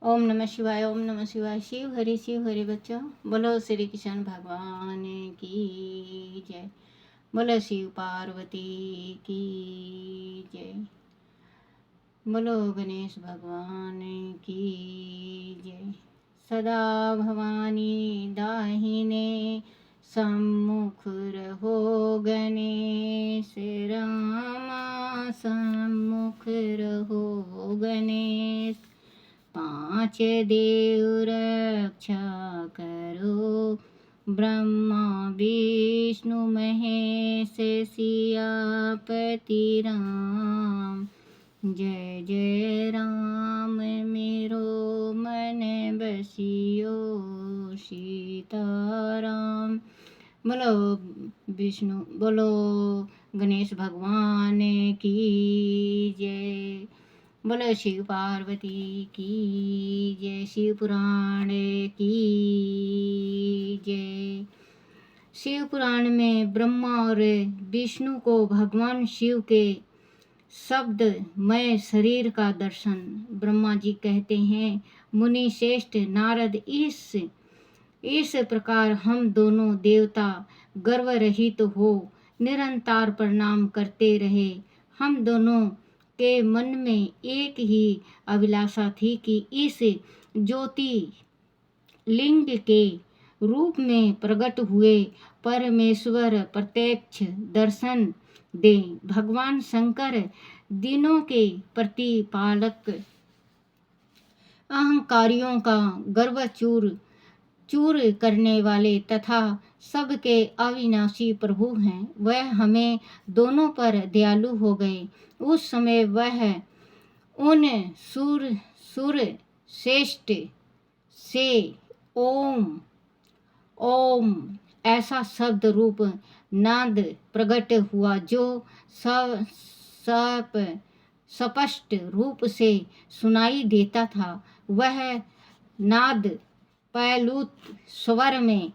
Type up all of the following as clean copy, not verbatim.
ओम नमः शिवाय। ओम नमः शिवाय। शिव हरि बच्चों, बोलो श्री कृष्ण भगवान की जय। बोलो शिव पार्वती की जय। बोलो गणेश भगवान की जय। सदा भवानी दाहिने सम्मुख रहो, गणेश रामा सम्मुख रहो गणेश। पांच देव रक्षा करो, ब्रह्मा विष्णु महेश सियापति राम। जय जय राम मेरो मन बसियो, सीताराम। बोलो विष्णु, बोलो गणेश भगवान की जय। बोलो शिव पार्वती की जय। शिव पुराण की जय। शिव पुराण में ब्रह्मा और विष्णु को भगवान शिव के शब्द मय शरीर का दर्शन। ब्रह्मा जी कहते हैं, मुनि श्रेष्ठ नारद, इस प्रकार हम दोनों देवता गर्व रहित हो निरंतर प्रणाम करते रहे। हम दोनों के मन में एक ही अभिलाषा थी कि इस ज्योति लिंग के रूप में प्रकट हुए परमेश्वर प्रत्यक्ष दर्शन दें। भगवान शंकर दिनों के प्रतिपालक, अहंकारियों का गर्व चूर करने वाले तथा सबके अविनाशी प्रभु हैं। वह हमें दोनों पर दयालु हो गए। उस समय वह उन सुर श्रेष्ठ से ओम ओम ऐसा शब्द रूप नाद प्रकट हुआ जो सब स्पष्ट रूप से सुनाई देता था। वह नाद पैलुत स्वर में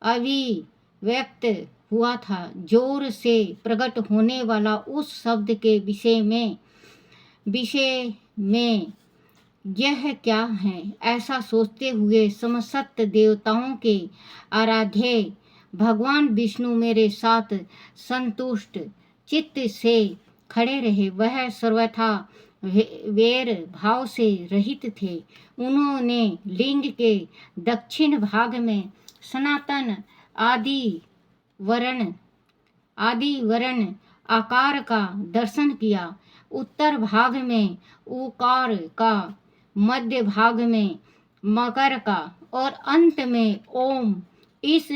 अभिव्यक्त हुआ था। जोर से प्रकट होने वाला उस शब्द के विषय में यह क्या है, ऐसा सोचते हुए समस्त देवताओं के आराध्य भगवान विष्णु मेरे साथ संतुष्ट चित्त से खड़े रहे। वह सर्वथा वैर भाव से रहित थे। उन्होंने लिंग के दक्षिण भाग में सनातन आदि वर्ण आकार का दर्शन किया। उत्तर भाग में उकार का, मध्य भाग में मकर का और अंत में ओम, इस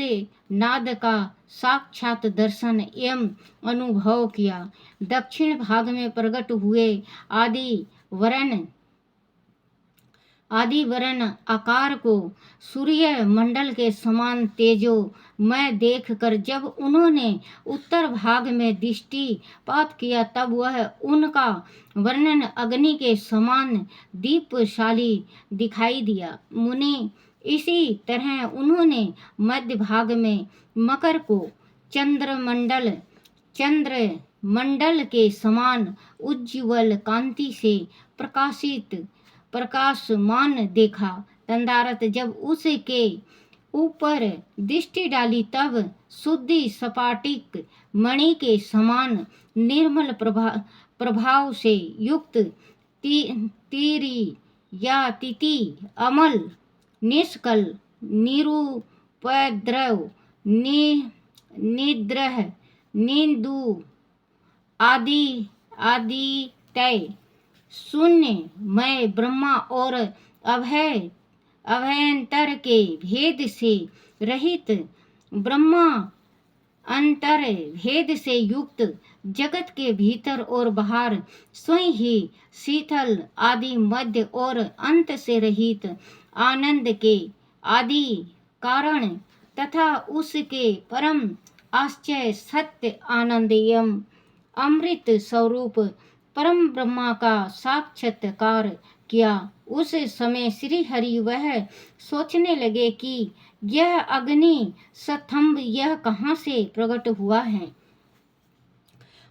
नाद का साक्षात दर्शन एवं अनुभव किया। दक्षिण भाग में प्रकट हुए आदि वर्ण आकार को सूर्य मंडल के समान तेजोमय देखकर जब उन्होंने उत्तर भाग में दृष्टिपात किया, तब वह उनका वर्णन अग्नि के समान दीपशाली दिखाई दिया। मुनि इसी तरह उन्होंने मध्य भाग में मकर को चंद्रमंडल के समान उज्ज्वल कांति से प्रकाशमान देखा। तदनंतर जब उसके ऊपर दृष्टि डाली, तब शुद्ध स्फटिक मणि के समान निर्मल प्रभाव से युक्त तीरी या तिथि, अमल, निष्कल, निरुपद्रव, निद्रह, निंदु आदि तय शून्य मैं ब्रह्मा और अभयंतर के भेद से रहित, ब्रह्मा अंतर भेद से युक्त, जगत के भीतर और बाहर स्वयं ही शीतल, आदि मध्य और अंत से रहित, आनंद के आदि कारण तथा उसके परम आश्चर्य सत्य आनंद एवं अमृत स्वरूप परम ब्रह्मा का साक्षात्कार किया। उस समय श्री हरि वह सोचने लगे कि यह अग्नि स्तंभ यह कहाँ से प्रकट हुआ है।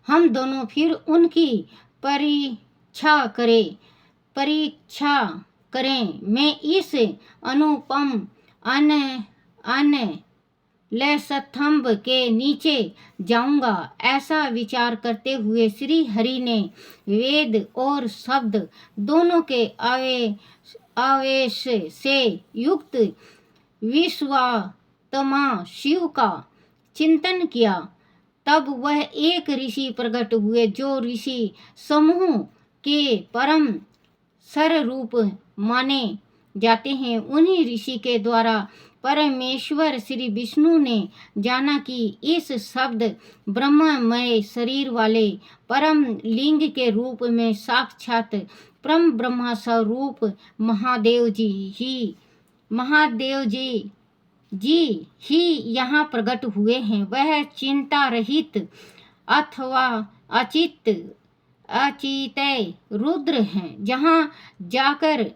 हम दोनों फिर उनकी परीक्षा करें। परीक्षा करें। मैं इस अनुपम अन स्तंभ के नीचे जाऊंगा। ऐसा विचार करते हुए श्री हरि ने वेद और शब्द दोनों के आवेश से युक्त विश्वात्मा शिव का चिंतन किया। तब वह एक ऋषि प्रकट हुए जो ऋषि समूह के परम स्वरूप माने जाते हैं। उन्हीं ऋषि के द्वारा परमेश्वर श्री विष्णु ने जाना कि इस शब्द ब्रह्ममय शरीर वाले परम लिंग के रूप में साक्षात परम ब्रह्मा स्वरूप महादेव जी ही यहाँ प्रकट हुए हैं। वह चिंता रहित अथवा अचितय रुद्र हैं। जहाँ जाकर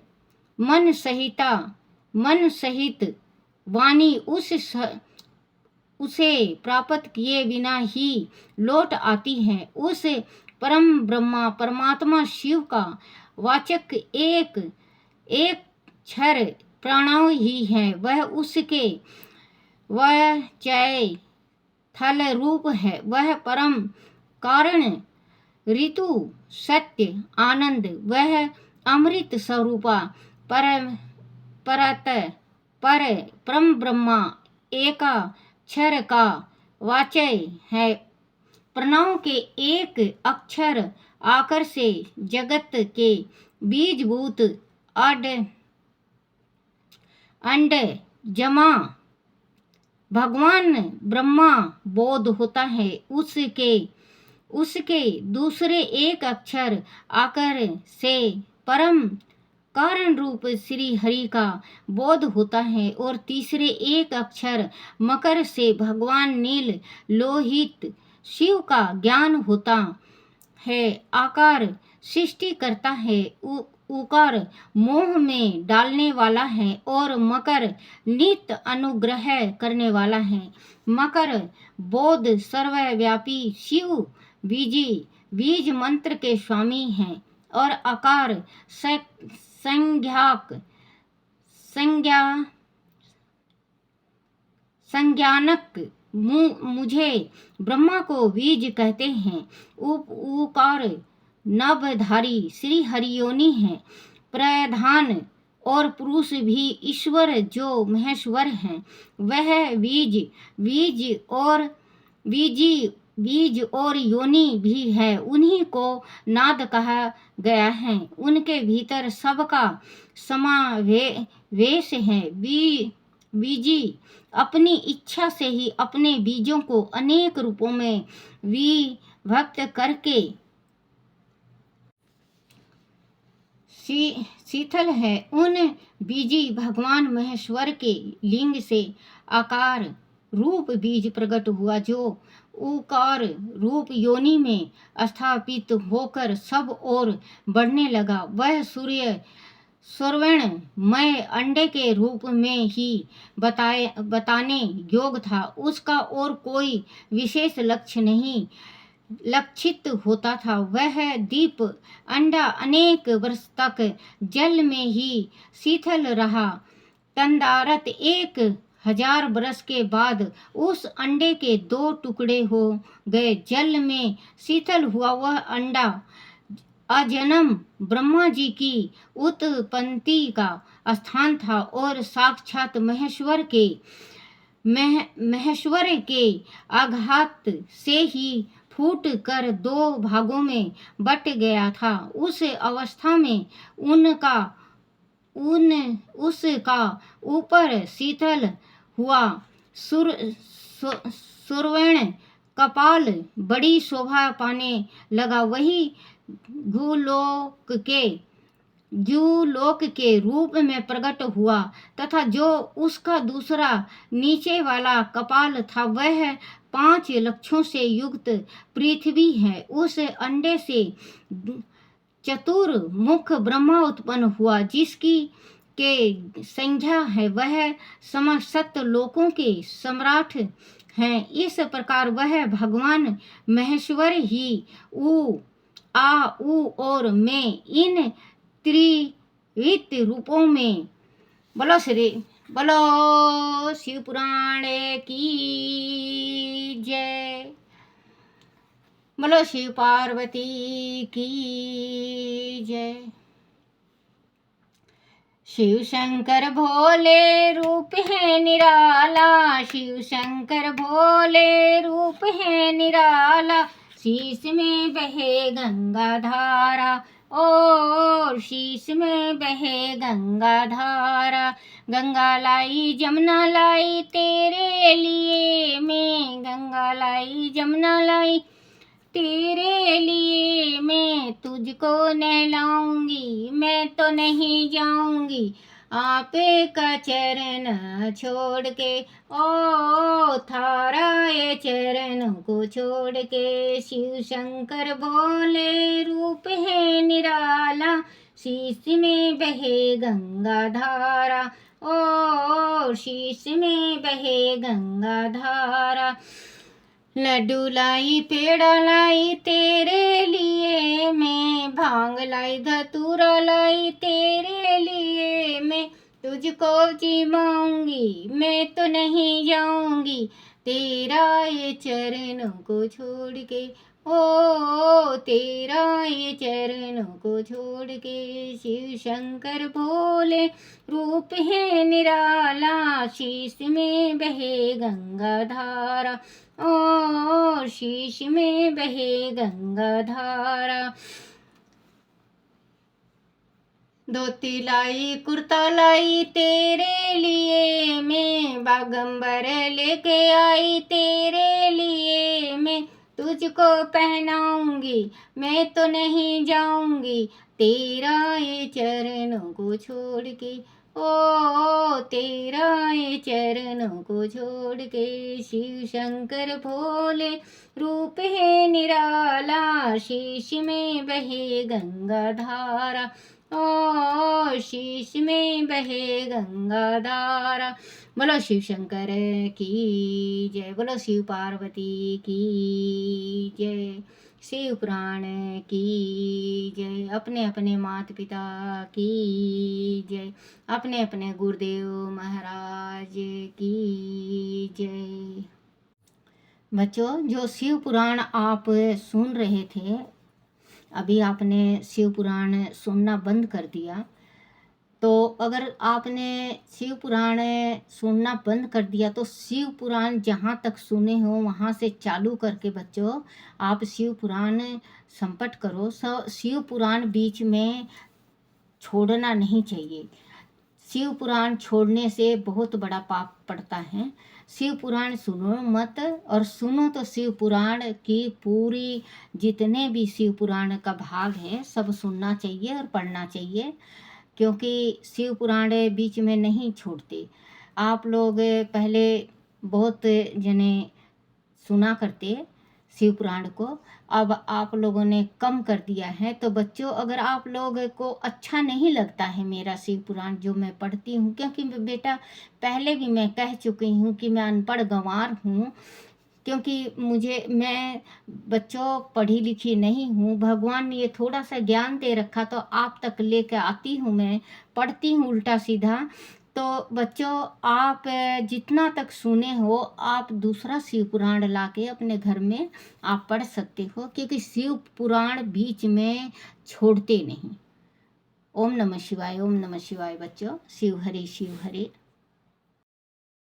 मन सहित वाणी उसे प्राप्त किए बिना ही लौट आती है। उस परम ब्रह्मा परमात्मा शिव का वाचक एक क्षर प्रणव ही है। वह चय थल रूप है। वह परम कारण ऋतु सत्य आनंद। वह अमृत स्वरूपा परम ब्रह्मा एका क्षर का वाचय है। प्रणव के एक अक्षर आकर से जगत के बीजभूत अंड जमा भगवान ब्रह्मा बोध होता है। उसके दूसरे एक अक्षर आकर से परम कारण रूप श्री हरि का बोध होता है और तीसरे एक अक्षर मकर से भगवान नील लोहित शिव का ज्ञान होता है। आकार सृष्टि करता है। उकार मोह में डालने वाला है और मकर नित्य अनुग्रह करने वाला है। मकर बोध सर्वव्यापी शिव बीज मंत्र के स्वामी हैं और आकार संज्ञानक मुझे ब्रह्मा को बीज कहते हैं। उकार नभधारी श्री हरियोनि है। प्रधान और पुरुष भी ईश्वर जो महेश्वर हैं। वह बीज और योनि भी है। उन्हीं को नाद कहा गया है। उनके भीतर सबका समावेश है। बीजी अपनी इच्छा से ही अपने बीजों को अनेक रूपों में विभक्त करके शीतल है। उन बीजी भगवान महेश्वर के लिंग से आकार रूप बीज प्रकट हुआ जो उकार रूप योनि में स्थापित होकर सब ओर बढ़ने लगा। वह स्वर्णमय अंडे के रूप में ही बताने योग्य था। उसका और कोई विशेष लक्ष्य नहीं लक्षित होता था। वह दीप अंडा अनेक वर्ष तक जल में ही शीतल रहा। तंदारत 1000 वर्ष के बाद उस अंडे के 2 टुकड़े हो गए। जल में शीतल हुआ वह अंडा अजन्म ब्रह्मा जी की उत्पत्ति का स्थान था और साक्षात महेश्वर के आघात से ही फूट कर 2 भागों में बट गया था। उस अवस्था में उसका ऊपर शीतल हुआ सुवर्ण कपाल बड़ी शोभा पाने लगा। वही द्युलोक के रूप में प्रकट हुआ तथा जो उसका दूसरा नीचे वाला कपाल था वह 5 लक्षों से युक्त पृथ्वी है। उस अंडे से चतुर्मुख ब्रह्मा उत्पन्न हुआ जिसकी के संज्ञा है। वह समस्त लोकों के सम्राट हैं। इस प्रकार वह भगवान महेश्वर ही उ, आ, उ और मैं इन त्रिविध रूपों में। बोलो शिव पुराण की जय। बोलो शिव पार्वती की जय। शिव शंकर भोले रूप है निराला, शिव शंकर भोले रूप है निराला। शीश में बहे गंगा धारा, ओ शीश में बहे गंगा धारा। गंगा लाई जमुना लाई तेरे लिए मैं, गंगा लाई जमुना लाई तेरे लिए मैं। तुझको नहलाऊंगी मैं तो नहीं जाऊंगी आपे का चरण छोड़ के, ओ थारा ये चरण को छोड़ के। शिव शंकर भोले रूप है निराला, शीश में बहे गंगा धारा, ओ शीश में बहे गंगा धारा। लड्डू लाई पेड़ा लाई तेरे लिए मैं, भांग लाई धतूरा लाई तेरे लिए मैं। तुझको जिमाऊंगी मैं तो नहीं जाऊंगी तेरा ये चरणों को छोड़ के, ओ तेरा ये चरणों को छोड़ के। शिव शंकर भोले रूप है निराला, शीश में बहे गंगा धारा, ओ शीश में बहे गंगा धारा। धोती लाई कुर्ता लाई तेरे लिए मैं, बागंबर लेके आई तेरे लिए मैं। तुझको पहनाऊंगी मैं तो नहीं जाऊंगी तेरा ये चरणों को छोड़ के, ओ तेरा ये चरणों को छोड़ के। शिव शंकर भोले रूप है निराला, शीश में बहे गंगा धारा, ओ शीश में बहे गंगा धारा। बोलो शिव शंकर की जय। बोलो शिव पार्वती की जय। शिव पुराण की जय। अपने अपने माता पिता की जय। अपने अपने गुरुदेव महाराज की जय। बच्चों, जो शिव पुराण आप सुन रहे थे, अभी आपने शिव पुराण सुनना बंद कर दिया, तो अगर आपने शिव पुराण सुनना बंद कर दिया तो शिव पुराण जहाँ तक सुने हो वहाँ से चालू करके बच्चों आप शिव पुराण संपट करो। शिव पुराण बीच में छोड़ना नहीं चाहिए। शिव पुराण छोड़ने से बहुत बड़ा पाप पड़ता है। शिव पुराण सुनो मत, और सुनो तो शिव पुराण की पूरी जितने भी शिव पुराण का भाग है सब सुनना चाहिए और पढ़ना चाहिए, क्योंकि शिव पुराण बीच में नहीं छोड़ते। आप लोग पहले बहुत जने सुना करते शिव पुराण को, अब आप लोगों ने कम कर दिया है। तो बच्चों, अगर आप लोग को अच्छा नहीं लगता है मेरा शिव पुराण जो मैं पढ़ती हूँ, क्योंकि बेटा पहले भी मैं कह चुकी हूँ कि मैं अनपढ़ गंवार हूँ, क्योंकि मैं बच्चों पढ़ी लिखी नहीं हूँ। भगवान ने ये थोड़ा सा ज्ञान दे रखा तो आप तक लेकर आती हूँ, मैं पढ़ती हूँ उल्टा सीधा। तो बच्चों, आप जितना तक सुने हो आप दूसरा शिव पुराण लाके अपने घर में आप पढ़ सकते हो, क्योंकि शिव पुराण बीच में छोड़ते नहीं। ओम नमः शिवाय, ओम नमः शिवाय बच्चों। शिव हरे शिव हरे।